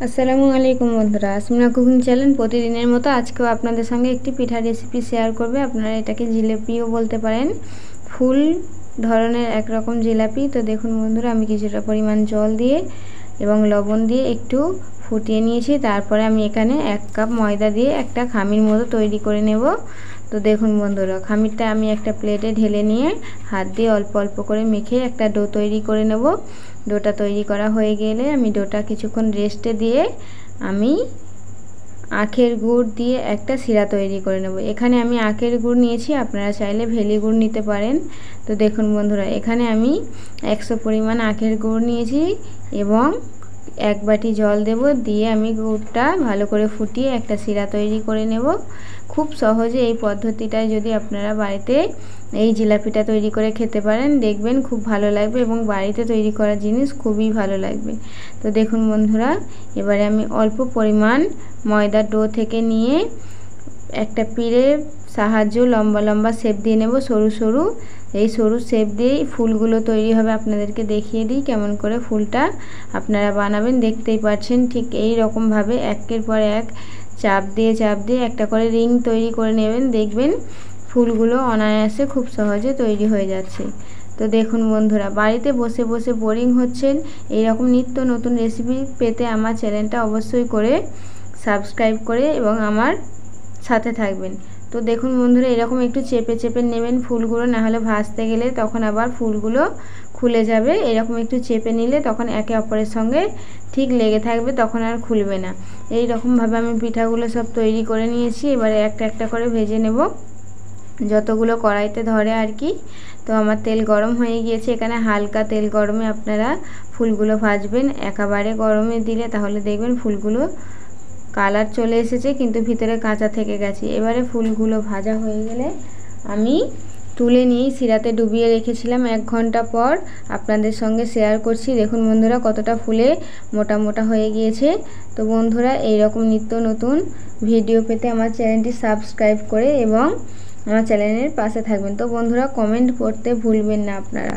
আসসালামু আলাইকুম বন্ধুরা, আসমিনা কুকিং চ্যানেল প্রতিদিনের মতো আজকেও আপনাদের সঙ্গে একটি পিঠা রেসিপি শেয়ার করবে। আপনারা এটাকে জিলাপিও বলতে পারেন, ফুল ধরনের একরকম জিলাপি। তো দেখুন বন্ধুরা, আমি কিছুটা পরিমাণ জল দিয়ে এবং লবণ দিয়ে একটু ফুটিয়ে নিয়েছি। তারপরে আমি এখানে 1 কাপ ময়দা দিয়ে একটা খামির মতো তৈরি করে নেব। তো দেখুন বন্ধুরা, খামিরটা আমি একটা প্লেটে ঢেলে নিয়ে হাত দিয়ে অল্প অল্প করে মেখে একটা ডো তৈরি করে নেব। ডোটা তৈরি করা হয়ে গেলে আমি ডোটা কিছুক্ষণ রেস্টে দিয়ে আমি আখের গুড় দিয়ে একটা শিরা তৈরি করে নেব। এখানে আমি আখের গুড় নিয়েছি, আপনারা চাইলে ভেলি গুড় নিতে পারেন। তো দেখুন বন্ধুরা, এখানে আমি 100 পরিমাণ আখের গুড় নিয়েছি এবং 1 বাটি জল দেব, দিয়ে আমি গুড়টা ভালো করে ফুটিয়ে একটা শিরা তৈরি করে নেব। খুব সহজে এই পদ্ধতিটায় যদি আপনারা বাড়িতে এই জিলাপিটা তৈরি করে খেতে পারেন, দেখবেন খুব ভালো লাগবে এবং বাড়িতে তৈরি করা জিনিস খুবই ভালো লাগবে। তো দেখুন বন্ধুরা, এবারে আমি অল্প পরিমাণ ময়দার ডো থেকে নিয়ে একটা পিঁড়ের সাহায্য লম্বা লম্বা শেপ দিয়ে নেব, সরু সরু। এই সরু শেপ দিয়েই ফুলগুলো তৈরি হবে। আপনাদেরকে দেখিয়ে দিই কেমন করে ফুলটা আপনারা বানাবেন। দেখতেই পাচ্ছেন, ঠিক এই রকমভাবে একের পর এক চাপ দিয়ে একটা করে রিং তৈরি করে নেবেন। দেখবেন ফুলগুলো অনায়াসে খুব সহজে তৈরি হয়ে যাচ্ছে। তো দেখুন বন্ধুরা, বাড়িতে বসে বসে বোরিং হচ্ছেন, এইরকম নিত্য নতুন রেসিপি পেতে আমার চ্যানেলটা অবশ্যই করে সাবস্ক্রাইব করে এবং আমার সাথে থাকবেন। তো দেখুন বন্ধুরা, এরকম একটু চেপে চেপে নেবেন ফুলগুলো, না হলে ভাজতে গেলে তখন আবার ফুলগুলো খুলে যাবে। এরকম একটু চেপে নিলে তখন একে অপরের সঙ্গে ঠিক লেগে থাকবে, তখন আর খুলবে না। এই রকমভাবে আমি পিঠাগুলো সব তৈরি করে নিয়েছি। এবারে একটা একটা করে ভেজে নেব, যতগুলো কড়াইতে ধরে আর কি। তো আমার তেল গরম হয়ে গিয়েছে, এখানে হালকা তেল গরমে আপনারা ফুলগুলো ভাজবেন। একেবারে গরমে দিলে তাহলে দেখবেন ফুলগুলো কালার চলে এসেছে কিন্তু ভিতরে কাঁচা থেকে গেছে। এবারে ফুলগুলো ভাজা হয়ে গেলে আমি তুলে নিয়েই শিরাতে ডুবিয়ে রেখেছিলাম 1 ঘন্টা পর আপনাদের সঙ্গে শেয়ার করছি। দেখুন বন্ধুরা, কতটা ফুলে মোটা মোটা হয়ে গিয়েছে। তো বন্ধুরা, এইরকম নিত্য নতুন ভিডিও পেতে আমার চ্যানেলটি সাবস্ক্রাইব করে এবং আমার চ্যানেলের পাশে থাকবেন। তো বন্ধুরা, কমেন্ট করতে ভুলবেন না আপনারা।